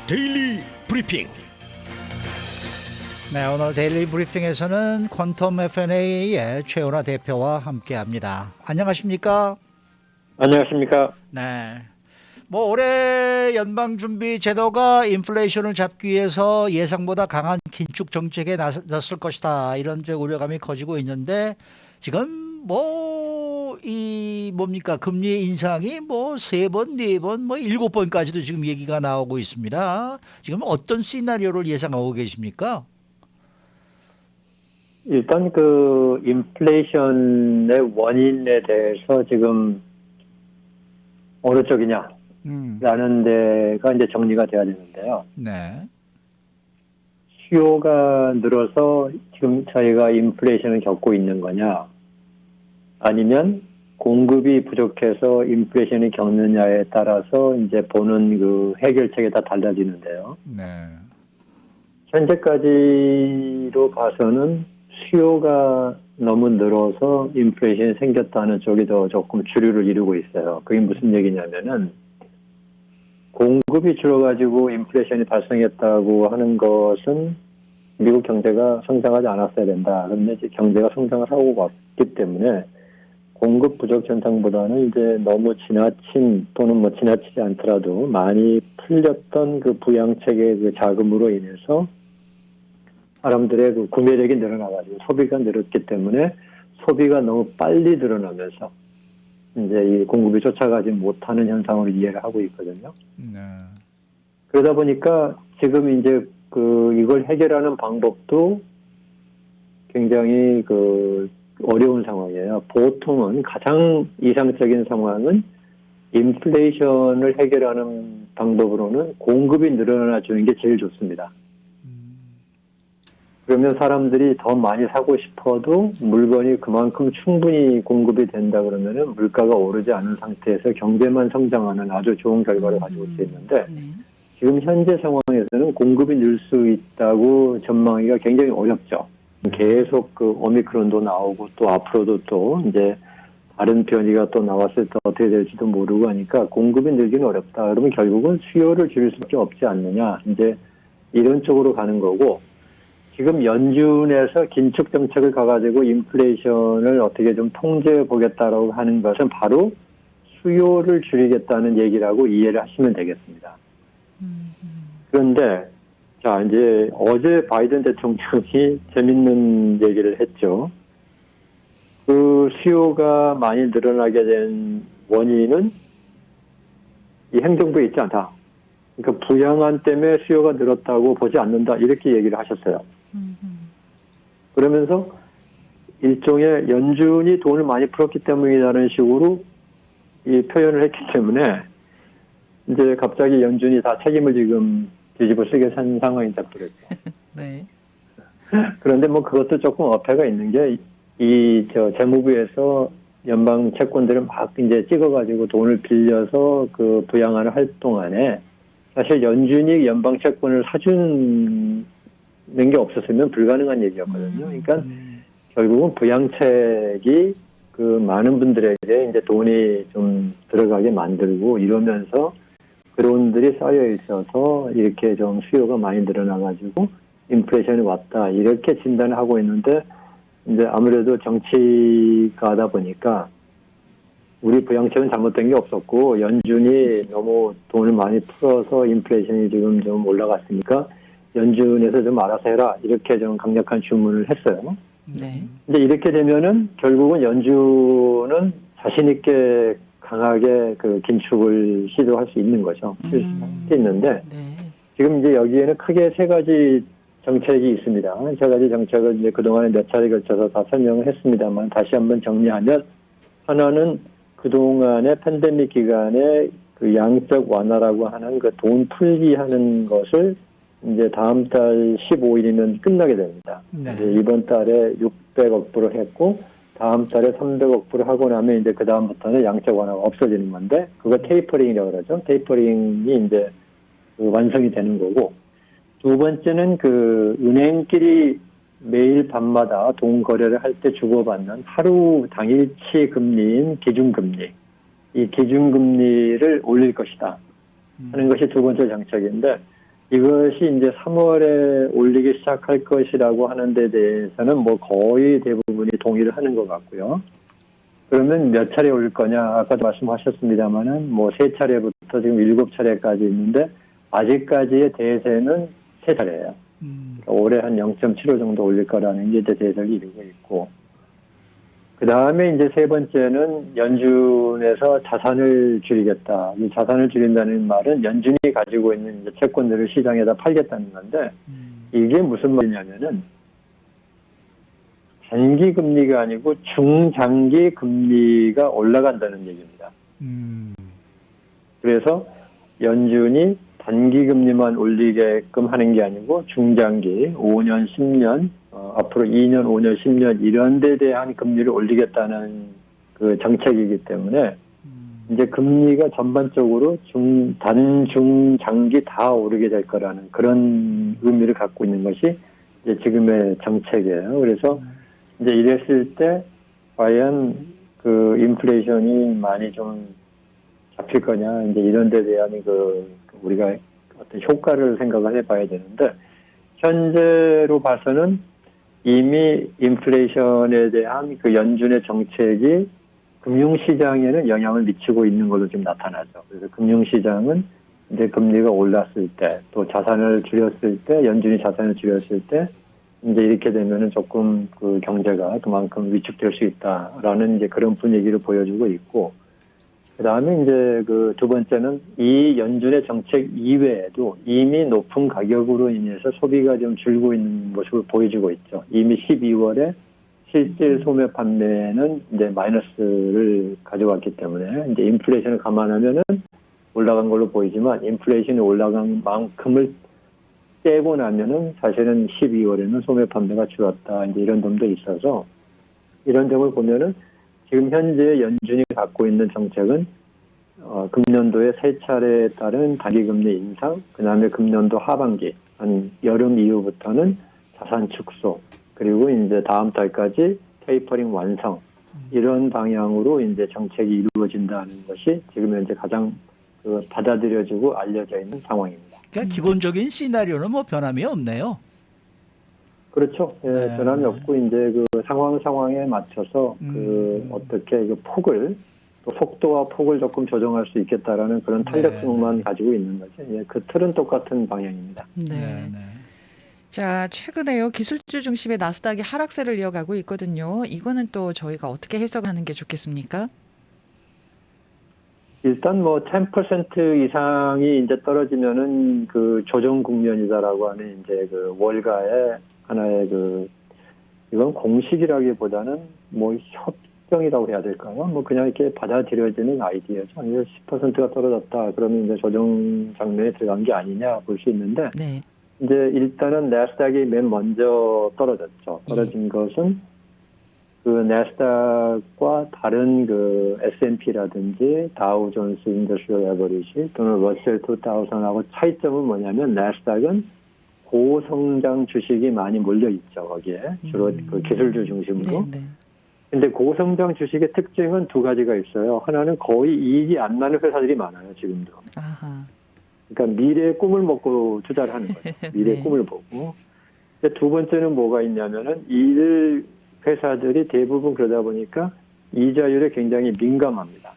데일리 브리핑. 네, 오늘 데일리 브리핑에서는 퀀텀 F&A의 최은하 대표와 함께합니다. 안녕하십니까? 안녕하십니까. 네. 뭐 올해 연방준비 제도가 인플레이션을 잡기 위해서 예상보다 강한 긴축 정책에 나섰을 것이다. 이런 우려감이 커지고 있는데 지금 뭡니까? 금리 인상이 세 번, 네 번, 일곱 번까지도 지금 얘기가 나오고 있습니다. 지금 어떤 시나리오를 예상하고 계십니까? 일단 인플레이션의 원인에 대해서 지금 어느 쪽이냐라는 데가 이제 정리가 돼야 되는데요. 네. 수요가 늘어서 지금 저희가 인플레이션을 겪고 있는 거냐, 아니면 공급이 부족해서 인플레이션이 겪느냐에 따라서 이제 보는 해결책이 다 달라지는데요. 네. 현재까지로 봐서는 수요가 너무 늘어서 인플레이션이 생겼다는 쪽이 더 조금 주류를 이루고 있어요. 그게 무슨 얘기냐면은 공급이 줄어가지고 인플레이션이 발생했다고 하는 것은 미국 경제가 성장하지 않았어야 된다. 그런데 이제 경제가 성장을 하고 왔기 때문에 공급 부족 현상보다는 이제 너무 지나친 또는 지나치지 않더라도 많이 풀렸던 부양책의 자금으로 인해서 사람들의 구매력이 늘어나가지고 소비가 늘었기 때문에 소비가 너무 빨리 늘어나면서 이제 이 공급이 쫓아가지 못하는 현상으로 이해를 하고 있거든요. 네. 그러다 보니까 지금 이제 이걸 해결하는 방법도 굉장히 어려운 상황이에요. 보통은 가장 이상적인 상황은 인플레이션을 해결하는 방법으로는 공급이 늘어나 주는 게 제일 좋습니다. 그러면 사람들이 더 많이 사고 싶어도 물건이 그만큼 충분히 공급이 된다 그러면은 물가가 오르지 않은 상태에서 경제만 성장하는 아주 좋은 결과를 가지고 올 수 있는데 지금 현재 상황에서는 공급이 늘 수 있다고 전망하기가 굉장히 어렵죠. 계속 오미크론도 나오고 또 앞으로도 또 이제 다른 변이가 또 나왔을 때 어떻게 될지도 모르고 하니까 공급이 늘기는 어렵다. 그러면 결국은 수요를 줄일 수밖에 없지 않느냐. 이제 이런 쪽으로 가는 거고 지금 연준에서 긴축 정책을 가가지고 인플레이션을 어떻게 좀 통제해 보겠다라고 하는 것은 바로 수요를 줄이겠다는 얘기라고 이해를 하시면 되겠습니다. 그런데 자 이제 어제 바이든 대통령이 재밌는 얘기를 했죠. 수요가 많이 늘어나게 된 원인은 이 행정부에 있지 않다. 그러니까 부양안 때문에 수요가 늘었다고 보지 않는다. 이렇게 얘기를 하셨어요. 그러면서 일종의 연준이 돈을 많이 풀었기 때문이라는 식으로 이 표현을 했기 때문에 이제 갑자기 연준이 다 책임을 지금 뒤집어 쓰게 산 상황이 돼버렸죠. 네. 그런데 그것도 조금 어폐가 있는 게 재무부에서 연방 채권들을 막 이제 찍어가지고 돈을 빌려서 부양안을 할 동안에 사실 연준이 연방 채권을 사주는 게 없었으면 불가능한 얘기였거든요. 그러니까 결국은 부양책이 많은 분들에게 이제 돈이 좀 들어가게 만들고 이러면서 그론들이 쌓여 있어서 이렇게 좀 수요가 많이 늘어나가지고 인플레이션이 왔다 이렇게 진단을 하고 있는데 이제 아무래도 정치가 하다 보니까 우리 부양책은 잘못된 게 없었고 연준이 너무 돈을 많이 풀어서 인플레이션이 지금 좀 올라갔으니까 연준에서 좀 알아서 해라 이렇게 좀 강력한 주문을 했어요. 네. 근데 이렇게 되면은 결국은 연준은 자신 있게 강하게 긴축을 시도할 수 있는 거죠. 할 수 있는데 지금 이제 여기에는 크게 세 가지 정책이 있습니다. 세 가지 정책을 이제 그동안에 몇 차례 걸쳐서 다 설명을 했습니다만 다시 한번 정리하면 하나는 그동안의 팬데믹 기간에 양적 완화라고 하는 돈 풀기 하는 것을 이제 다음 달 15일이면 끝나게 됩니다. 네. 이제 이번 달에 600억 불을 했고 다음 달에 300억 불을 하고 나면 이제 그 다음부터는 양적 완화가 없어지는 건데 그거 테이퍼링이라고 그러죠. 테이퍼링이 이제 완성이 되는 거고 두 번째는 은행끼리 매일 밤마다 돈 거래를 할 때 주고받는 하루 당일치 금리인 기준금리 이 기준금리를 올릴 것이다 하는 것이 두 번째 정책인데 이것이 이제 3월에 올리기 시작할 것이라고 하는 데 대해서는 뭐 거의 대부분이 동의를 하는 것 같고요. 그러면 몇 차례 올릴 거냐? 아까도 말씀하셨습니다만은 뭐 3차례부터 지금 7차례까지 있는데 아직까지의 대세는 3차례예요. 올해 한 0.75 정도 올릴 거라는 게 이제 대세를 이루고 있고, 그 다음에 이제 세 번째는 연준에서 자산을 줄이겠다. 이 자산을 줄인다는 말은 연준이 가지고 있는 이제 채권들을 시장에다 팔겠다는 건데, 이게 무슨 말이냐면은 단기 금리가 아니고 중장기 금리가 올라간다는 얘기입니다. 그래서 연준이 단기 금리만 올리게끔 하는 게 아니고 중장기 5년, 10년, 앞으로 2년, 5년, 10년 이런 데 대한 금리를 올리겠다는 그 정책이기 때문에 이제 금리가 전반적으로 단, 중, 장기 다 오르게 될 거라는 그런 의미를 갖고 있는 것이 이제 지금의 정책이에요. 그래서 이제 이랬을 때 과연 그 인플레이션이 많이 좀 잡힐 거냐, 이제 이런 데 대한 우리가 어떤 효과를 생각을 해봐야 되는데, 현재로 봐서는 이미 인플레이션에 대한 그 연준의 정책이 금융시장에는 영향을 미치고 있는 걸로 지금 나타나죠. 그래서 금융시장은 이제 금리가 올랐을 때, 또 자산을 줄였을 때, 연준이 자산을 줄였을 때, 이제 이렇게 되면은 조금 그 경제가 그만큼 위축될 수 있다라는 이제 그런 분위기를 보여주고 있고, 그 다음에 이제 그 두 번째는 이 연준의 정책 이외에도 이미 높은 가격으로 인해서 소비가 좀 줄고 있는 모습을 보여주고 있죠. 이미 12월에 실질 소매 판매는 이제 마이너스를 가져왔기 때문에 이제 인플레이션을 감안하면은 올라간 걸로 보이지만 인플레이션이 올라간 만큼을 떼고 나면은 사실은 12월에는 소매 판매가 줄었다. 이제 이런 점도 있어서 이런 점을 보면은 지금 현재 연준이 갖고 있는 정책은 금년도에 3차례에 따른 단기금리 인상, 그 다음에 금년도 하반기, 한 여름 이후부터는 자산 축소, 그리고 이제 다음 달까지 테이퍼링 완성, 이런 방향으로 이제 정책이 이루어진다는 것이 지금 현재 가장 받아들여지고 알려져 있는 상황입니다. 그러니까 기본적인 시나리오는 뭐 변함이 없네요. 그렇죠. 예, 네. 변함이 없고 이제 그 상황에 맞춰서 어떻게 그 폭을 또 속도와 폭을 조금 조정할 수 있겠다라는 그런 탄력성만 가지고 있는 거죠. 예, 그 틀은 똑같은 방향입니다. 네. 자, 최근에요. 기술주 중심의 나스닥이 하락세를 이어가고 있거든요. 이거는 또 저희가 어떻게 해석하는 게 좋겠습니까? 일단 뭐 10% 이상이 이제 떨어지면은 그 조정 국면이다라고 하는 이제 그 월가의 하나의 이건 공식이라기보다는 뭐 협정이라고 해야 될까요? 뭐 그냥 이렇게 받아들여지는 아이디어죠. 10%가 떨어졌다. 그러면 이제 조정 장면에 들어간 게 아니냐 볼 수 있는데, 네. 이제 일단은 나스닥이 맨 먼저 떨어졌죠. 떨어진 것은 그 나스닥과 다른 그 S&P라든지 다우존스 인더스트리얼 에버리지 또는 러셀 2000하고 차이점은 뭐냐면 나스닥은 고성장 주식이 많이 몰려 있죠. 거기에 주로 그 기술주 중심으로. 네. 근데 고성장 주식의 특징은 두 가지가 있어요. 하나는 거의 이익이 안 나는 회사들이 많아요. 지금도. 아하. 그러니까 미래의 꿈을 먹고 투자를 하는 거죠. 미래의 네. 꿈을 보고. 근데 두 번째는 뭐가 있냐면은 이 회사들이 대부분 그러다 보니까 이자율에 굉장히 민감합니다.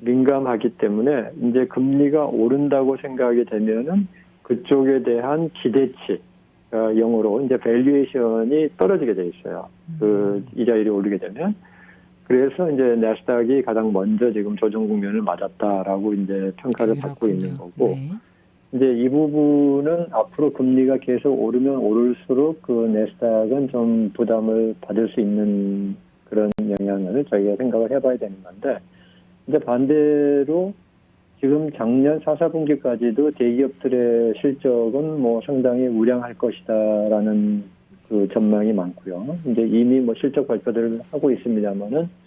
민감하기 때문에 이제 금리가 오른다고 생각이 되면은 그쪽에 대한 기대치, 영어로 이제 밸류에이션이 떨어지게 돼 있어요. 그 이자율이 오르게 되면. 그래서 이제 나스닥이 가장 먼저 지금 조정 국면을 맞았다라고 이제 평가를 받고 있는 거고. 네. 이제 이 부분은 앞으로 금리가 계속 오르면 오를수록 그 나스닥은 좀 부담을 받을 수 있는 그런 영향을 저희가 생각을 해봐야 되는 건데, 근데 반대로 지금 작년 4, 4분기까지도 대기업들의 실적은 뭐 상당히 우량할 것이다라는 그 전망이 많고요. 이제 이미 뭐 실적 발표들을 하고 있습니다만은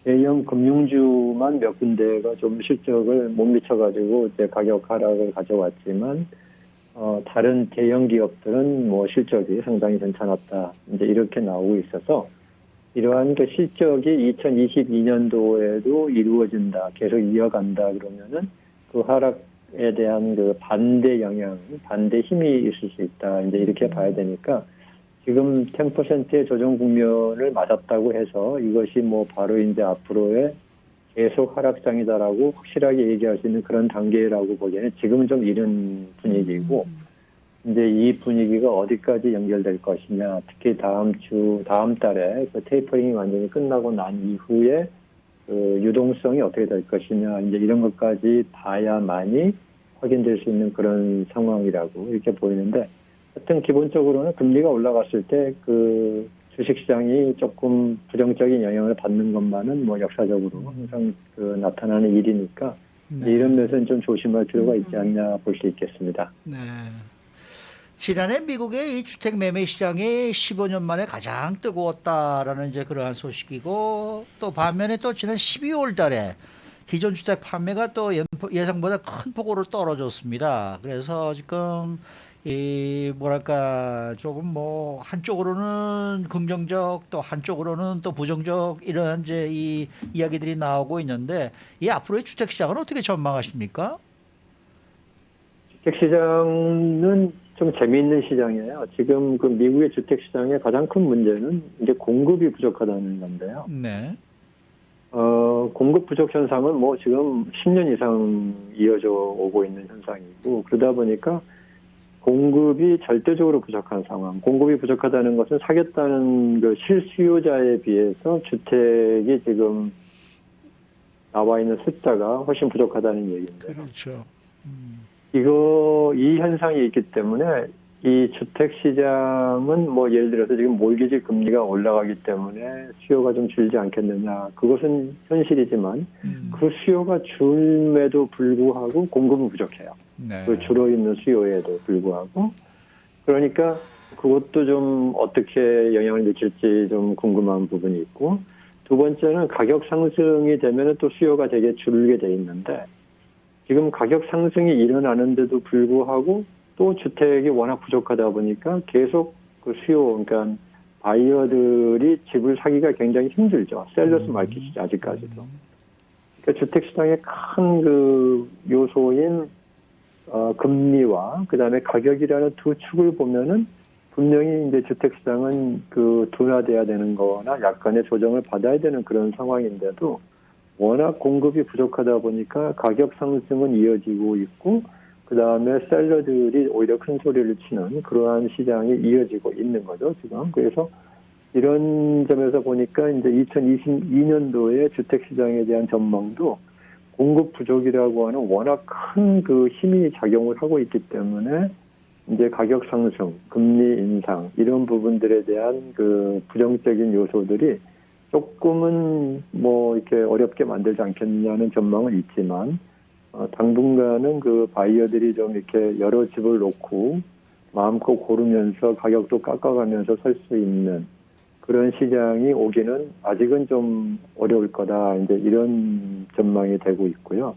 대형 금융주만 몇 군데가 좀 실적을 못 미쳐가지고 이제 가격 하락을 가져왔지만, 다른 대형 기업들은 뭐 실적이 상당히 괜찮았다. 이제 이렇게 나오고 있어서 이러한 그 실적이 2022년도에도 이루어진다, 계속 이어간다 그러면은 그 하락 주택에 대한 그 반대 영향, 반대 힘이 있을 수 있다. 이제 이렇게 봐야 되니까 지금 10%의 조정 국면을 맞았다고 해서 이것이 뭐 바로 이제 앞으로의 계속 하락장이다라고 확실하게 얘기할 수 있는 그런 단계라고 보기에는 지금은 좀 이른 분위기고 이제 이 분위기가 어디까지 연결될 것이냐, 특히 다음 달에 그 테이퍼링이 완전히 끝나고 난 이후에 그 유동성이 어떻게 될 것이냐, 이제 이런 것까지 봐야만이 확인될 수 있는 그런 상황이라고 이렇게 보이는데, 하여튼 기본적으로는 금리가 올라갔을 때 그 주식시장이 조금 부정적인 영향을 받는 것만은 뭐 역사적으로 항상 그 나타나는 일이니까 네. 이런 면에서는 좀 조심할 필요가 있지 않냐 볼 수 있겠습니다. 네. 지난해 미국의 이 주택 매매 시장이 15년 만에 가장 뜨거웠다라는 이제 그러한 소식이고, 또 반면에 또 지난 12월 달에 기존 주택 판매가 또 예상보다 큰 폭으로 떨어졌습니다. 그래서 지금 이 뭐랄까 조금 뭐 한쪽으로는 긍정적 또 한쪽으로는 또 부정적 이런 이제 이 이야기들이 나오고 있는데, 이 앞으로의 주택 시장은 어떻게 전망하십니까? 주택시장은 좀 재미있는 시장이에요. 지금 그 미국의 주택시장의 가장 큰 문제는 이제 공급이 부족하다는 건데요. 네. 공급 부족 현상은 뭐 지금 10년 이상 이어져 오고 있는 현상이고, 그러다 보니까 공급이 절대적으로 부족한 상황. 공급이 부족하다는 것은 사겠다는 그 실수요자에 비해서 주택이 지금 나와 있는 숫자가 훨씬 부족하다는 얘기인데. 그렇죠. 이 현상이 있기 때문에 이 주택 시장은 뭐 예를 들어서 지금 몰기지 금리가 올라가기 때문에 수요가 좀 줄지 않겠느냐. 그것은 현실이지만 그 수요가 줄에도 불구하고 공급은 부족해요. 네. 그 줄어있는 수요에도 불구하고. 그러니까 그것도 좀 어떻게 영향을 미칠지 좀 궁금한 부분이 있고, 두 번째는 가격 상승이 되면 또 수요가 되게 줄게 돼 있는데, 지금 가격 상승이 일어나는데도 불구하고 또 주택이 워낙 부족하다 보니까 계속 그 수요, 그러니까 바이어들이 집을 사기가 굉장히 힘들죠. 셀러스 마켓이죠, 아직까지도. 그러니까 주택 시장의 큰 그 요소인 금리와 그다음에 가격이라는 두 축을 보면은 분명히 이제 주택 시장은 그 둔화돼야 되는 거나 약간의 조정을 받아야 되는 그런 상황인데도 워낙 공급이 부족하다 보니까 가격 상승은 이어지고 있고, 그 다음에 셀러들이 오히려 큰 소리를 치는 그러한 시장이 이어지고 있는 거죠, 지금. 그래서 이런 점에서 보니까 이제 2022년도에 주택 시장에 대한 전망도 공급 부족이라고 하는 워낙 큰 그 힘이 작용을 하고 있기 때문에 이제 가격 상승, 금리 인상 이런 부분들에 대한 그 부정적인 요소들이 조금은 뭐 이렇게 어렵게 만들지 않겠냐는 전망은 있지만, 당분간은 그 바이어들이 좀 이렇게 여러 집을 놓고 마음껏 고르면서 가격도 깎아가면서 살 수 있는 그런 시장이 오기는 아직은 좀 어려울 거다. 이제 이런 전망이 되고 있고요.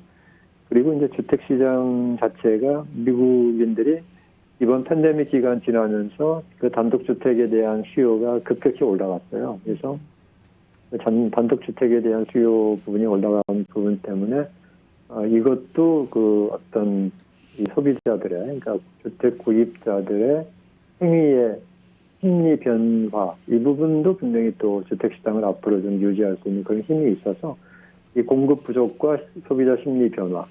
그리고 이제 주택 시장 자체가 미국인들이 이번 팬데믹 기간 지나면서 그 단독주택에 대한 수요가 급격히 올라갔어요. 그래서 단독주택에 대한 수요 부분이 올라간 부분 때문에 이것도 그 어떤 이 소비자들의, 그러니까 주택 구입자들의 행위의 심리 변화, 이 부분도 분명히 또 주택 시장을 앞으로 좀 유지할 수 있는 그런 힘이 있어서 이 공급 부족과 소비자 심리 변화,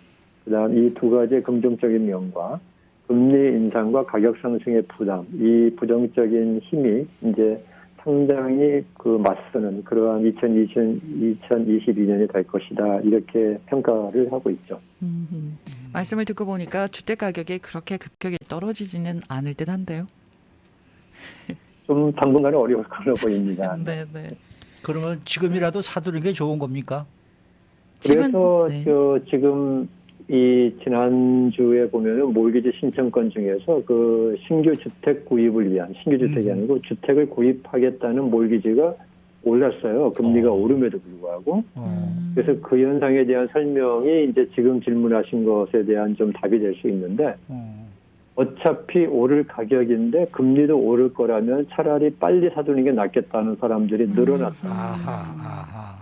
그다음 이 두 가지의 긍정적인 면과 금리 인상과 가격 상승의 부담, 이 부정적인 힘이 이제 상당히 그 맞서는 그러한 2022년이 될 것이다. 이렇게 평가를 하고 있죠. 말씀을 듣고 보니까 주택 가격이 그렇게 급격히 떨어지지는 않을 듯 한데요. 좀 당분간은 어려울 걸로 보입니다. 네. 그러면 지금이라도 사두는 게 좋은 겁니까? 그래서 네. 지금 이 지난주에 보면은 몰기지 신청권 중에서 그 신규 주택 구입을 위한, 신규 주택이 아니고 주택을 구입하겠다는 몰기지가 올랐어요. 금리가 오름에도 불구하고. 그래서 그 현상에 대한 설명이 이제 지금 질문하신 것에 대한 좀 답이 될 수 있는데, 어차피 오를 가격인데 금리도 오를 거라면 차라리 빨리 사두는 게 낫겠다는 사람들이 늘어났다. 아하.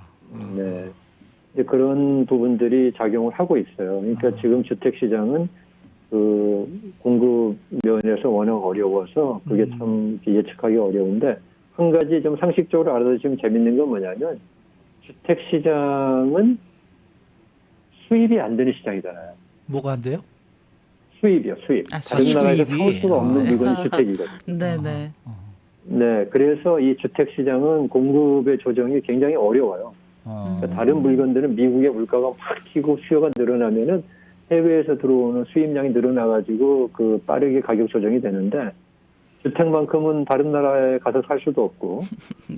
네. 이제 그런 부분들이 작용을 하고 있어요. 그러니까 지금 주택 시장은 그 공급 면에서 워낙 어려워서 그게 참 예측하기 어려운데, 한 가지 좀 상식적으로 알아두시면 재밌는 건 뭐냐면, 주택 시장은 수입이 안 되는 시장이잖아요. 뭐가 안 돼요? 수입이요, 수입. 아, 다른 수입이. 나라에서 사올 수가 없는 네. 물건이 주택이거든요. 네네. 네, 그래서 이 주택 시장은 공급의 조정이 굉장히 어려워요. 그러니까 다른 물건들은 미국의 물가가 확 튀고 수요가 늘어나면은 해외에서 들어오는 수입량이 늘어나가지고 그 빠르게 가격 조정이 되는데, 주택만큼은 다른 나라에 가서 살 수도 없고,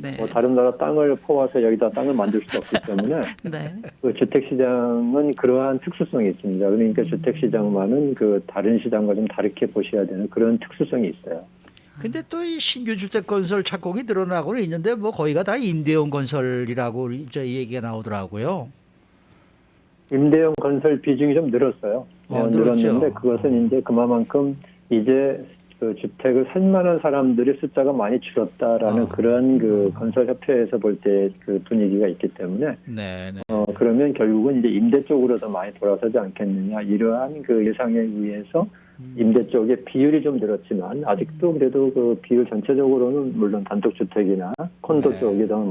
네. 뭐 다른 나라 땅을 퍼와서 여기다 땅을 만들 수도 없기 때문에 네. 그 주택 시장은 그러한 특수성이 있습니다. 그러니까 주택 시장만은 그 다른 시장과 좀 다르게 보셔야 되는 그런 특수성이 있어요. 근데 또 이 신규 주택 건설 착공이 늘어나고는 있는데 뭐 거의가 다 임대용 건설이라고 이제 얘기가 나오더라고요. 임대용 건설 비중이 좀 늘었어요. 늘었죠. 늘었는데 그것은 이제 그만큼 이제 그 주택을 살 만한 사람들의 숫자가 많이 줄었다라는 그런 그 건설협회에서 볼 때 그 분위기가 있기 때문에 네, 네. 그러면 결국은 이제 임대 쪽으로 더 많이 돌아서지 않겠느냐, 이러한 그 예상에 의해서 임대 쪽의 비율이 좀 늘었지만 아직도 그래도 그 비율 전체적으로는 물론 단독주택이나 콘도 네. 쪽이 더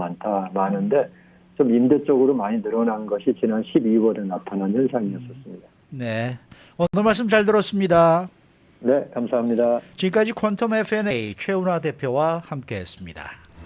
많은데 좀 임대 쪽으로 많이 늘어난 것이 지난 12월에 나타난 현상이었습니다. 네. 오늘 말씀 잘 들었습니다. 네, 감사합니다. 지금까지 퀀텀 F&A 최운하 대표와 함께했습니다.